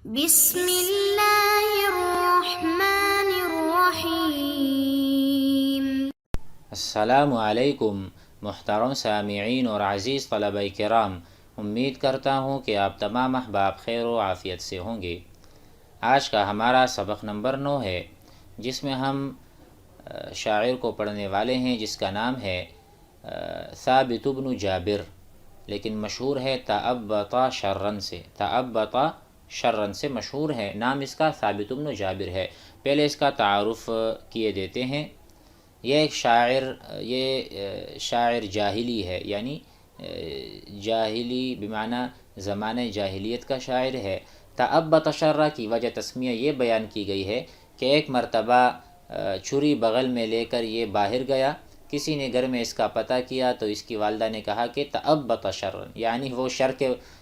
بسم اللہ الرحمن الرحیم۔ السلام علیکم محترم سامعین اور عزیز طلبہ کرام، امید کرتا ہوں کہ آپ تمام احباب خیر و عافیت سے ہوں گے۔ آج کا ہمارا سبق نمبر 9 ہے، جس میں ہم شاعر کو پڑھنے والے ہیں جس کا نام ہے ثابت بن جابر، لیکن مشہور ہے تعبط شرن سے۔ تعبط شرن سے مشہور ہے، نام اس کا ثابت بن جابر ہے۔ پہلے اس کا تعارف کیے دیتے ہیں۔ یہ ایک شاعر جاہلی ہے، یعنی جاہلی بمعنی زمانہ جاہلیت کا شاعر ہے۔ تعبط شرّ کی وجہ تسمیہ یہ بیان کی گئی ہے کہ ایک مرتبہ چھری بغل میں لے کر یہ باہر گیا، کسی نے گھر میں اس کا پتہ کیا تو اس کی والدہ نے کہا کہ تعبط شرّ، یعنی وہ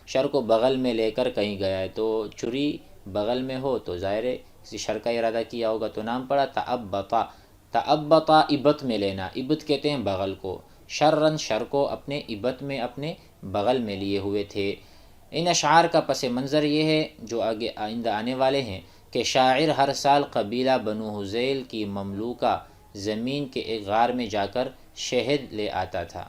شر کو بغل میں لے کر کہیں گیا ہے، تو چھری بغل میں ہو تو ظاہر ہے کسی شر کا ارادہ کیا ہوگا، تو نام پڑا تعبط۔ تعبط ابط میں لینا، ابط کہتے ہیں بغل کو، شرن شر کو اپنے ابط میں اپنے بغل میں لیے ہوئے تھے۔ ان اشعار کا پس منظر یہ ہے جو آگے آئندہ آنے والے ہیں کہ شاعر ہر سال قبیلہ بنو حذیل کی مملوکہ زمین کے ایک غار میں جا کر شہد لے آتا تھا،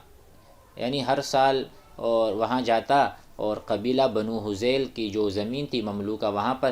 یعنی ہر سال اور وہاں جاتا اور قبیلہ بنو حذیل کی جو زمین تھی مملوکہ، وہاں پر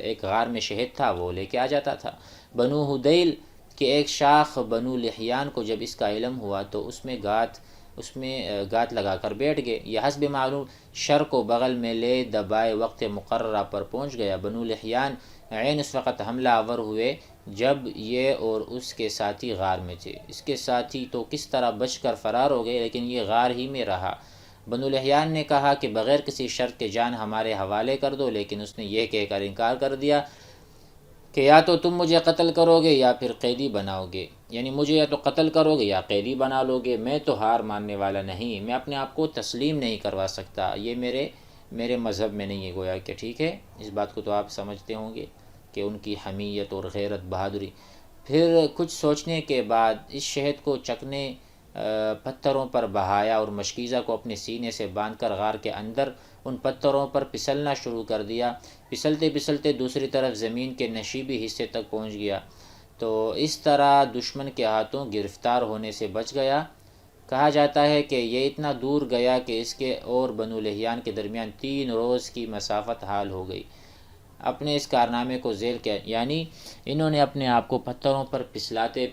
ایک غار میں شہد تھا، وہ لے کے آ جاتا تھا۔ بنو حذیل کہ ایک شاخ بنو لحیان کو جب اس کا علم ہوا تو اس میں گات لگا کر بیٹھ گئے۔ یہ حسب معلوم شر کو بغل میں لے دبائے وقت مقررہ پر پہنچ گیا۔ بنو لحیان عین اس وقت حملہ آور ہوئے جب یہ اور اس کے ساتھی غار میں تھے۔ اس کے ساتھی تو کس طرح بچ کر فرار ہو گئے، لیکن یہ غار ہی میں رہا۔ بنو لحیان نے کہا کہ بغیر کسی شرط کے جان ہمارے حوالے کر دو، لیکن اس نے یہ کہہ کر انکار کر دیا کہ یا تو تم مجھے قتل کرو گے یا پھر قیدی بناؤ گے، یعنی مجھے یا تو قتل کرو گے یا قیدی بنا لو گے، میں تو ہار ماننے والا نہیں، میں اپنے آپ کو تسلیم نہیں کروا سکتا، یہ میرے مذہب میں نہیں ہے گویا کہ۔ ٹھیک ہے، اس بات کو تو آپ سمجھتے ہوں گے کہ ان کی حمیت اور غیرت بہادری۔ پھر کچھ سوچنے کے بعد اس شہد کو چکنے پتھروں پر بہایا اور مشکیزہ کو اپنے سینے سے باندھ کر غار کے اندر ان پتھروں پر پھسلنا شروع کر دیا۔ پھسلتے پھسلتے دوسری طرف زمین کے نشیبی حصے تک پہنچ گیا، تو اس طرح دشمن کے ہاتھوں گرفتار ہونے سے بچ گیا۔ کہا جاتا ہے کہ یہ اتنا دور گیا کہ اس کے اور بنو لحیان کے درمیان 3 روز کی مسافت حال ہو گئی۔ اپنے اس کارنامے کو ذیل کیا، یعنی انہوں نے اپنے آپ کو پتھروں پر پھسلاتے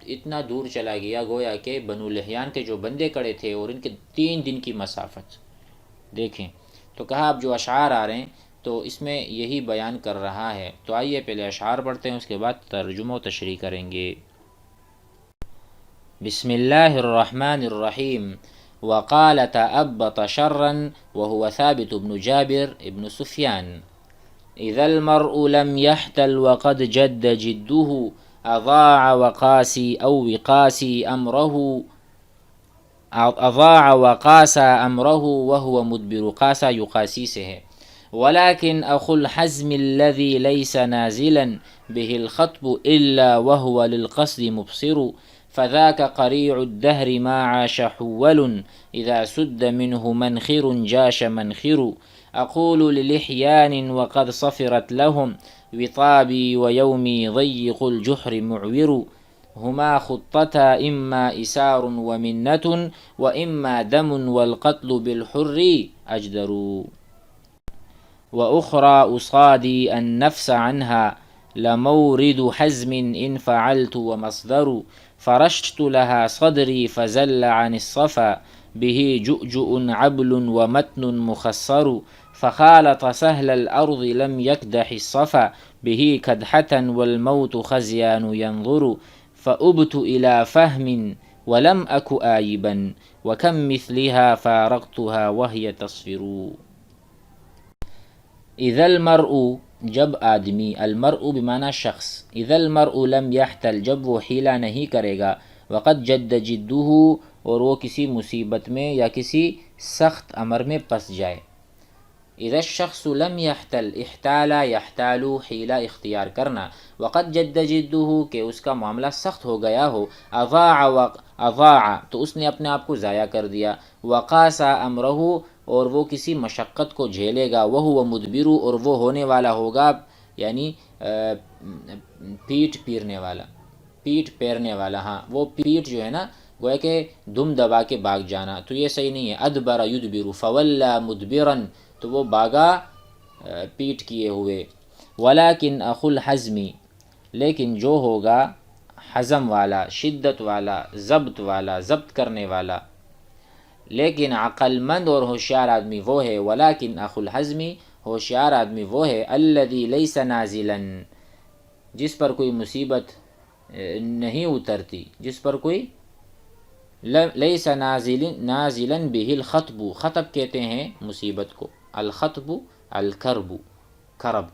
اتنا دور چلا گیا گویا کہ بنو لحیان کے جو بندے کڑے تھے اور ان کے 3 دن کی مسافت دیکھیں۔ تو کہا اب جو اشعار آ رہے ہیں تو اس میں یہی بیان کر رہا ہے، تو آئیے پہلے اشعار پڑھتے ہیں، اس کے بعد ترجمہ و تشریح کریں گے۔ بسم اللہ الرحمن الرحیم۔ وقال تعبط شرا وهو ثابت بن جابر ابن سفیان۔ اذا المرء لم يحتل وقد جد جده اضاع وقاسي امره وهو مدبر، قاسا يقاسي سے ہے۔ ولكن أخو الحزم الذي ليس نازلا به الخطب إلا وهو للقصد مبصر، فذاك قريع الدهر ما عاش حول إذا سد منه منخر جاش منخر. أقول للحيان وقد صفرت لهم وطابي ويومي ضيق الجحر معور، هما خطتا إما إسار ومنة وإما دم والقتل بالحر أجدر، وأخرى أصادي النفس عنها لمورد حزم إن فعلت ومصدر، فرشت لها صدري فزل عن الصفا به جؤجؤ عبل ومتن مخصر، فخالط سهل الأرض لم يكدح الصفا به كدحة والموت خزيان ينظر، فأبت إلى فهم ولم أك آيبا وكم مثلها فارقتها وهي تصفر. اذا المرء جب آدمی، المرء بمعنی شخص، اذا المرء لم يحتل جب وہ حیلہ نہیں کرے گا، وقد جد جدہ اور وہ کسی مصیبت میں یا کسی سخت امر میں پس جائے۔ اذا الشخص لم يحتل، احتال يحتال حیلہ اختیار کرنا، وقد جد جدہ کہ اس کا معاملہ سخت ہو گیا ہو، اضاع تو اس نے اپنے آپ کو ضائع کر دیا، وقاسا امرہ اور وہ کسی مشقت کو جھیلے گا، وَهُوَ مُدْبِرُ اور وہ ہونے والا ہوگا یعنی پیٹھ پھیرنے والا، ہاں وہ پیٹھ جو ہے نا گویا کہ دم دبا کے بھاگ جانا، تو یہ صحیح نہیں ہے. ادبر یدبر فولا مدبرا تو وہ بھاگا پیٹھ کیے ہوئے. ولیکن اخو الحزم لیکن جو ہوگا حزم والا، شدت والا، ضبط کرنے والا، لیکن عقل مند اور ہوشیار آدمی وہ ہے. ولیکن اخو الحزم ہوشیار آدمی وہ ہے الذی لیس نازلا جس پر کوئی مصیبت نہیں اترتی، جس پر کوئی لیس نازلا به الخطب، خطب کہتے ہیں مصیبت کو، الخطب الکرب،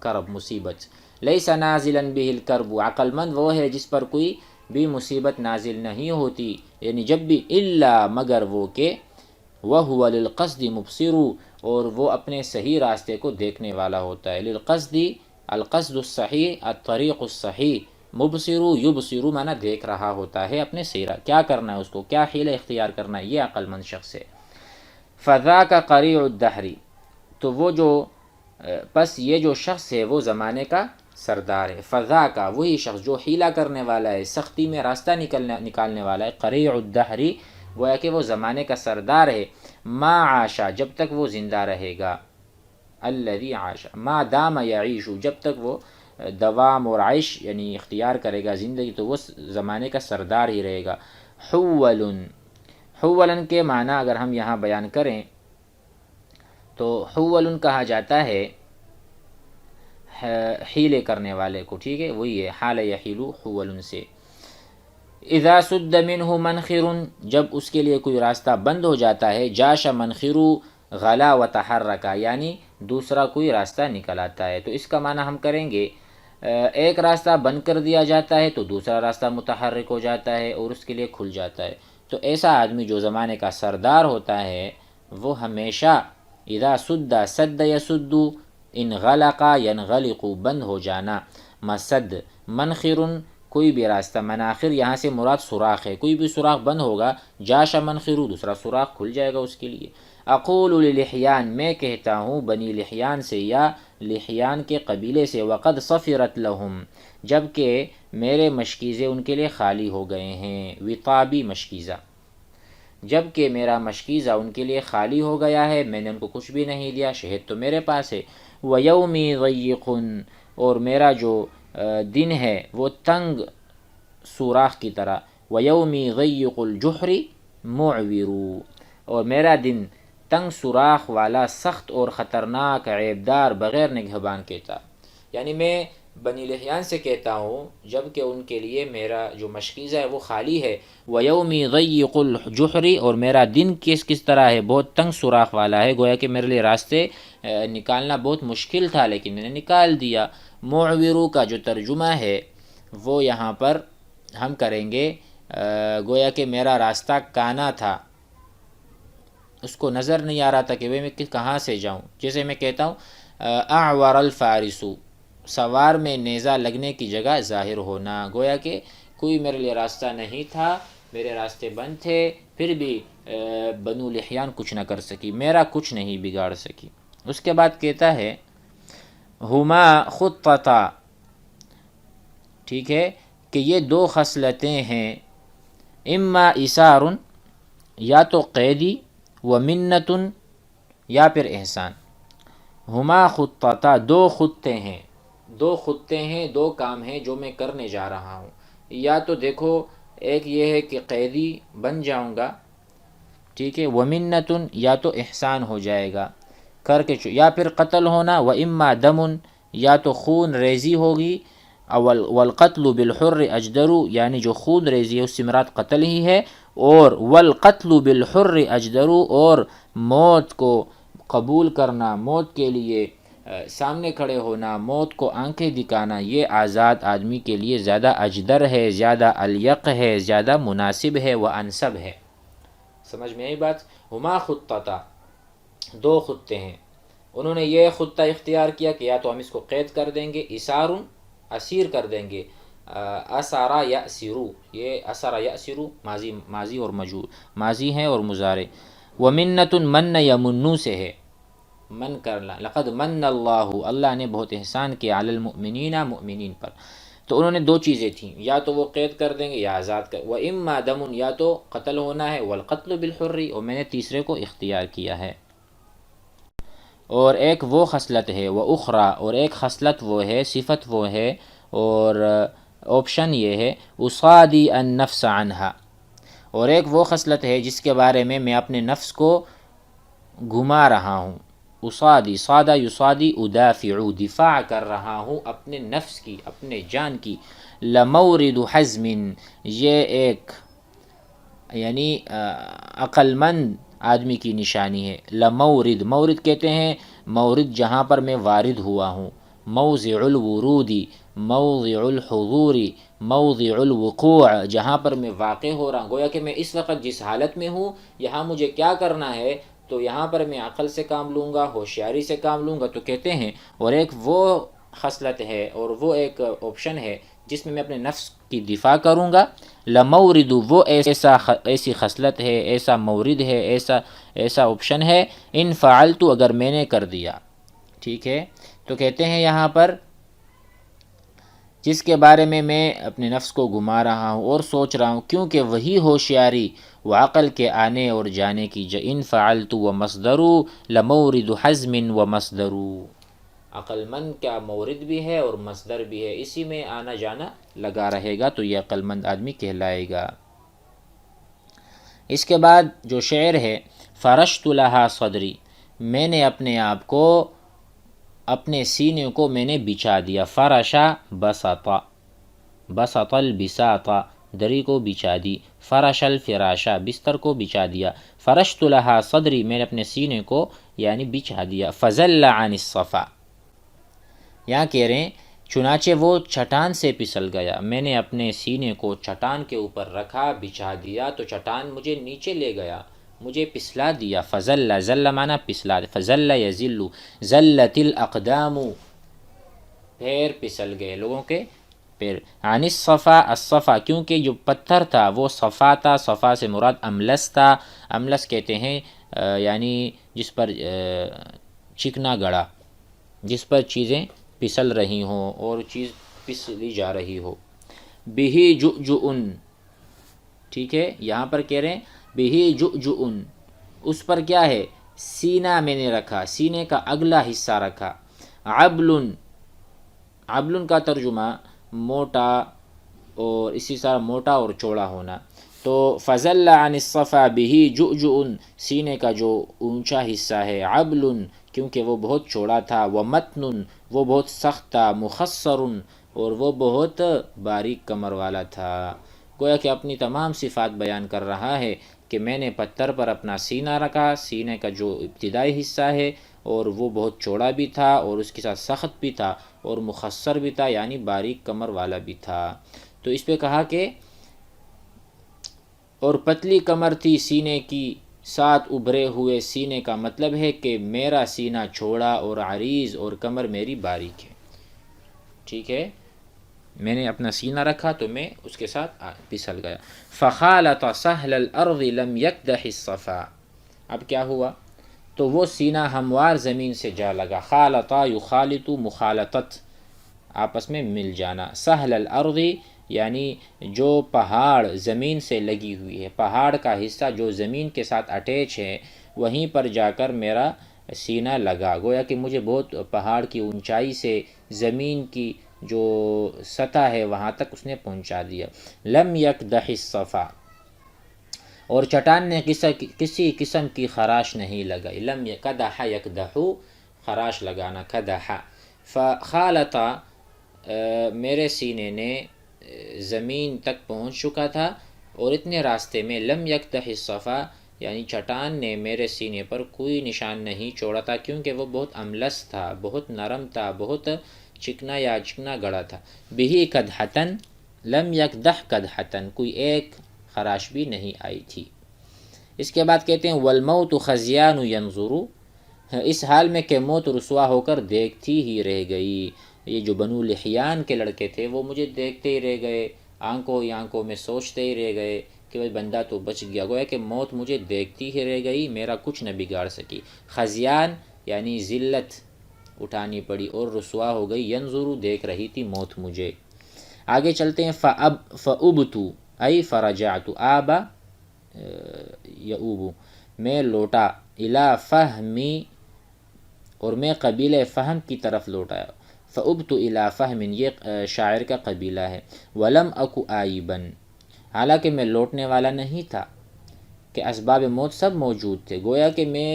کرب مصیبت. لیس نازلا به الکرب عقل مند وہ ہے جس پر کوئی بھی مصیبت نازل نہیں ہوتی، یعنی جب بھی الا مگر وہ کہ وَهُوَ لِلْقَصْدِ مُبْصِرُ اور وہ اپنے صحیح راستے کو دیکھنے والا ہوتا ہے. للقصد القصد الصحیح الطریق الصحیح، مبصر یبصر معنی دیکھ رہا ہوتا ہے اپنے صحیح کیا کرنا ہے، اس کو کیا حیلہ اختیار کرنا ہے، یہ عقل مند شخص ہے. فَذَاكَ قَرِيعُ الدَّهْرِ تو وہ جو پس یہ جو شخص ہے وہ زمانے کا سردار ہے. فَذَاكَ وہی شخص جو حیلہ کرنے والا ہے، سختی میں راستہ نکالنے والا ہے. قَرِيعُ الدَّهْرِ گویا کہ وہ زمانے کا سردار ہے. ما عاشا جب تک وہ زندہ رہے گا، الذی عاشا ما دام یعیش جب تک وہ دوام اور عیش یعنی اختیار کرے گا زندگی، تو وہ زمانے کا سردار ہی رہے گا. حولن کے معنی اگر ہم یہاں بیان کریں تو حولن کہا جاتا ہے حیلے کرنے والے کو، ٹھیک ہے، وہی ہے حال یحیلو حولن سے. اذا سد منہ منخر جب اس کے لیے کوئی راستہ بند ہو جاتا ہے، جاش منخر غلا و تحرکا یعنی دوسرا کوئی راستہ نکل آتا ہے. تو اس کا معنی ہم کریں گے ایک راستہ بند کر دیا جاتا ہے تو دوسرا راستہ متحرک ہو جاتا ہے اور اس کے لیے کھل جاتا ہے. تو ایسا آدمی جو زمانے کا سردار ہوتا ہے وہ ہمیشہ اذا سد یسد ان غلق ینغلق بند ہو جانا. مسد منخر کوئی بھی راستہ، مناخر یہاں سے مراد سوراخ ہے، کوئی بھی سوراخ بند ہوگا، جاش منخر دوسرا سوراخ کھل جائے گا اس کے لیے. اقول للحیان میں کہتا ہوں بنی لحیان سے یا لحیان کے قبیلے سے، وقد صفرت لہم جبکہ میرے مشکیزے ان کے لیے خالی ہو گئے ہیں. وطابی مشکیزہ جبکہ میرا مشکیزہ ان کے لیے خالی ہو گیا ہے، میں نے ان کو کچھ بھی نہیں دیا، شہد تو میرے پاس ہے. ویومی ضیق اور میرا جو دن ہے وہ تنگ سوراخ کی طرح. ویومی ضیق الجحر معور اور میرا دن تنگ سوراخ والا، سخت اور خطرناک، عیبدار، بغیر نگہبان کہتا. یعنی میں بنی لحیان سے کہتا ہوں جبکہ ان کے لیے میرا جو مشکیزہ ہے وہ خالی ہے. وَيَوْمِ ضَيِّقُ الْجُحْرِ اور میرا دن کس طرح ہے، بہت تنگ سوراخ والا ہے، گویا کہ میرے لیے راستے نکالنا بہت مشکل تھا لیکن میں نے نکال دیا. معورو کا جو ترجمہ ہے وہ یہاں پر ہم کریں گے گویا کہ میرا راستہ کانا تھا، اس کو نظر نہیں آ رہا تھا کہ میں کہاں سے جاؤں. جیسے میں کہتا ہوں اعور الفارس سوار میں نیزہ لگنے کی جگہ ظاہر ہونا، گویا کہ کوئی میرے لیے راستہ نہیں تھا، میرے راستے بند تھے، پھر بھی بنو لحیان کچھ نہ کر سکی، میرا کچھ نہیں بگاڑ سکی. اس کے بعد کہتا ہے ہما خطتا، ٹھیک ہے، کہ یہ دو خصلتیں ہیں، اما اثار یا تو قیدی، و منت یا پھر احسان. ہما خطتا دو خطے ہیں، دو کام ہیں جو میں کرنے جا رہا ہوں. یا تو دیکھو ایک یہ ہے کہ قیدی بن جاؤں گا، ٹھیک ہے، ومنت یا تو احسان ہو جائے گا کر کے، یا پھر قتل ہونا، و اما دم یا تو خون ریزی ہوگی، والقتل بالحر اجدر یعنی جو خون ریزی ہے اس سے مراد قتل ہی ہے، اور والقتل بالحر اجدر اور موت کو قبول کرنا، موت کے لیے سامنے کھڑے ہونا، موت کو آنکھیں دکھانا، یہ آزاد آدمی کے لیے زیادہ اجدر ہے، زیادہ الیق ہے، زیادہ مناسب ہے و انسب ہے. سمجھ میں آئی بات؟ ہما خطتا دو خطے ہیں، انہوں نے یہ خطہ اختیار کیا کہ یا تو ہم اس کو قید کر دیں گے، اسارن اسیر کر دیں گے، اسارا یأسرو، یہ اسارا یأسرو ماضی اور مجھول، ماضی ہیں اور مضارع. ومنت من یمنو سے ہے، من کرنا، لقد من اللہ، اللہ نے بہت احسان کیا، علی المؤمنین، مؤمنین پر. تو انہوں نے دو چیزیں تھیں، یا تو وہ قید کر دیں گے یا آزاد کر، وَإِمَّا دَمٌ، یا تو قتل ہونا ہے، وَالْقَتْلُ بِالْحُرِّ، اور میں نے تیسرے کو اختیار کیا ہے. اور ایک وہ خصلت ہے، وَأُخْرَى، اور ایک خصلت وہ ہے، صفت وہ ہے، اور آپشن یہ ہے، اُصَادِي النَّفْسَ عَنْهَا، اور ایک وہ خصلت ہے جس کے بارے میں میں اپنے نفس کو گھما رہا ہوں. اصادی، صادہ یصادی، ادافع، دفاع کر رہا ہوں اپنے نفس کی، اپنے جان کی. لمورد حزم، یہ ایک یعنی عقل مند آدمی کی نشانی ہے. لمورد، مورد کہتے ہیں مورد جہاں پر میں وارد ہوا ہوں. موضع الورود، موضع الحضور، موضع الوقوع، جہاں پر میں واقع ہو رہا ہوں. گویا کہ میں اس وقت جس حالت میں ہوں، یہاں مجھے کیا کرنا ہے، تو یہاں پر میں عقل سے کام لوں گا، ہوشیاری سے کام لوں گا. تو کہتے ہیں، اور ایک وہ خصلت ہے اور وہ ایک آپشن ہے جس میں اپنے نفس کی دفاع کروں گا. لمورد، وہ ایسی خصلت ہے، ایسا مورد ہے، ایسا آپشن ہے. ان فعلت، اگر میں نے کر دیا. ٹھیک ہے، تو کہتے ہیں یہاں پر جس کے بارے میں اپنے نفس کو گھما رہا ہوں اور سوچ رہا ہوں، کیونکہ وہی ہوشیاری و عقل کے آنے اور جانے کی. ان فعلت و مصدرو لمورد حزم و مصدرو، عقل مند کیا مورد بھی ہے اور مصدر بھی ہے، اسی میں آنا جانا لگا رہے گا، تو یہ عقل مند آدمی کہلائے گا. اس کے بعد جو شعر ہے، فرشت لہا صدری، میں نے اپنے آپ کو، اپنے سینے کو میں نے بچھا دیا. فرشا بسطا، بسط البساطا، دری کو بچھا دی. فرش الفراشا، بستر کو بچھا دیا. فرشت لہا صدری، میں نے اپنے سینے کو یعنی بچھا دیا. فزل عن الصفا، یہاں کہہ رہے ہیں چنانچہ وہ چٹان سے پسل گیا. میں نے اپنے سینے کو چٹان کے اوپر رکھا، بچھا دیا، تو چٹان مجھے نیچے لے گیا، مجھے پسلا دیا. فزل، زل معنی پسلا، فزل یزل، زلت الاقدام، پیر پسل گئے لوگوں کے پیر. عن الصفا، الصفا کیونکہ جو پتھر تھا وہ صفا تھا، صفا سے مراد املس تھا. املس کہتے ہیں یعنی جس پر چکنا گڑا، جس پر چیزیں پسل رہی ہوں اور چیز پسلی جا رہی ہو. بہی جؤجؤن، ٹھیک ہے، یہاں پر کہہ رہے ہیں بہی جؤجؤن، اس پر کیا ہے، سینہ میں نے رکھا، سینے کا اگلا حصہ رکھا. عبل، عبل کا ترجمہ موٹا، اور اسی طرح موٹا اور چوڑا ہونا. تو فزل عن الصفا بہی جؤجؤن، سینے کا جو اونچا حصہ ہے. عبل، کیونکہ وہ بہت چوڑا تھا. ومتن، وہ بہت سخت تھا. مخصر، اور وہ بہت باریک کمر والا تھا. گویا کہ اپنی تمام صفات بیان کر رہا ہے کہ میں نے پتھر پر اپنا سینہ رکھا، سینے کا جو ابتدائی حصہ ہے اور وہ بہت چوڑا بھی تھا اور اس کے ساتھ سخت بھی تھا اور مخصر بھی تھا یعنی باریک کمر والا بھی تھا. تو اس پہ کہا کہ اور پتلی کمر تھی سینے کی، ساتھ ابھرے ہوئے سینے کا مطلب ہے کہ میرا سینہ چھوڑا اور عریض اور کمر میری باریک ہے. ٹھیک ہے، میں نے اپنا سینہ رکھا تو میں اس کے ساتھ پسل گیا. فخالط سہل الارض لم یکدح الصفا، اب کیا ہوا، تو وہ سینہ ہموار زمین سے جا لگا. خالطا یخالط، مخالطت، آپس میں مل جانا. سہل الارض یعنی جو پہاڑ زمین سے لگی ہوئی ہے، پہاڑ کا حصہ جو زمین کے ساتھ اٹیچ ہے، وہیں پر جا کر میرا سینہ لگا. گویا کہ مجھے بہت پہاڑ کی اونچائی سے زمین کی جو سطح ہے وہاں تک اس نے پہنچا دیا. لم یکدح الصفا، اور چٹان نے کسی قسم کی خراش نہیں لگائی. لم یکدح، یکدح خراش لگانا، کدح. فخالطا، میرے سینے نے زمین تک پہنچ چکا تھا اور اتنے راستے میں لم یکدح الصفا یعنی چٹان نے میرے سینے پر کوئی نشان نہیں چھوڑا تھا، کیونکہ وہ بہت املس تھا، بہت نرم تھا، بہت چکنا گڑا تھا. بہی قدحتن، لم یکدح قدحتن، کوئی ایک خراش بھی نہیں آئی تھی. اس کے بعد کہتے ہیں والموت خزیان ینظر، اس حال میں کہ موت رسوا ہو کر دیکھتی ہی رہ گئی. یہ جو بنو لحیان کے لڑکے تھے وہ مجھے دیکھتے ہی رہ گئے، آنکھوں ہی آنکھوں میں سوچتے ہی رہ گئے کہ وہ بندہ تو بچ گیا، گویا کہ موت مجھے دیکھتی ہی رہ گئی، میرا کچھ نہ بگاڑ سکی۔ خزیان یعنی ذلت اٹھانی پڑی اور رسوا ہو گئی، ینظر دیکھ رہی تھی موت مجھے۔ آگے چلتے ہیں، فَأُبْتُ ای فرجعت، آبا یعوب میں لوٹا، الی فہمی اور میں قبیلہ فہم کی طرف لوٹا۔ فَأُبْتُ الی فہم یہ شاعر کا قبیلہ ہے۔ وَلَمْ أَكُ آئِبًا حالانکہ میں لوٹنے والا نہیں تھا، کہ اسباب موت سب موجود تھے، گویا کہ میں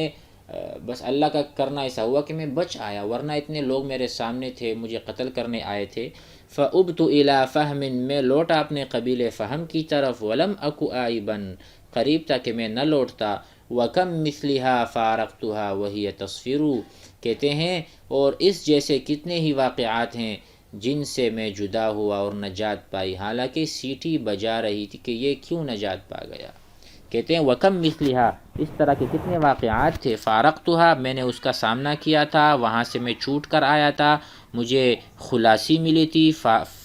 بس اللہ کا کرنا ایسا ہوا کہ میں بچ آیا، ورنہ اتنے لوگ میرے سامنے تھے، مجھے قتل کرنے آئے تھے۔ فَأُبْتُ إِلَىٰ فَهْمٍ میں لوٹا اپنے قبیلے فہم کی طرف۔ وَلَمْ أَكُ آئِبًا قریب تھا کہ میں نہ لوٹتا۔ وَكَمْ مِثْلِهَا فَارَقْتُهَا وَهِيَ تَصْفِرُ کہتے ہیں اور اس جیسے کتنے ہی واقعات ہیں جن سے میں جدا ہوا اور نجات پائی، حالانکہ سیٹی بجا رہی تھی کہ یہ کیوں نجات پا گیا۔ کہتے ہیں وَكَمْ مِثْلِهَا اس طرح کے کتنے واقعات تھے، فارقتها میں نے اس کا سامنا کیا تھا، وہاں سے میں چھوٹ کر آیا تھا، مجھے خلاصی ملی تھی،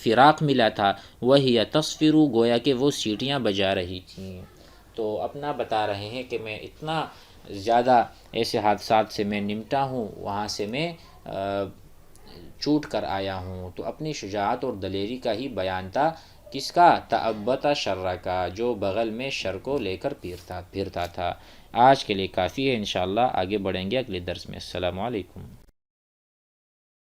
فراق ملا تھا، وہی تصفر گویا کہ وہ سیٹیاں بجا رہی تھیں۔ تو اپنا بتا رہے ہیں کہ میں اتنا زیادہ ایسے حادثات سے میں نمٹا ہوں، وہاں سے میں چھوٹ کر آیا ہوں۔ تو اپنی شجاعت اور دلیری کا ہی بیان تھا، کس کا؟ تأبط شر کا، جو بغل میں شر کو لے کر پھرتا تھا۔ آج کے لیے کافی ہے، انشاءاللہ آگے بڑھیں گے اگلے درس میں۔ السلام علیکم۔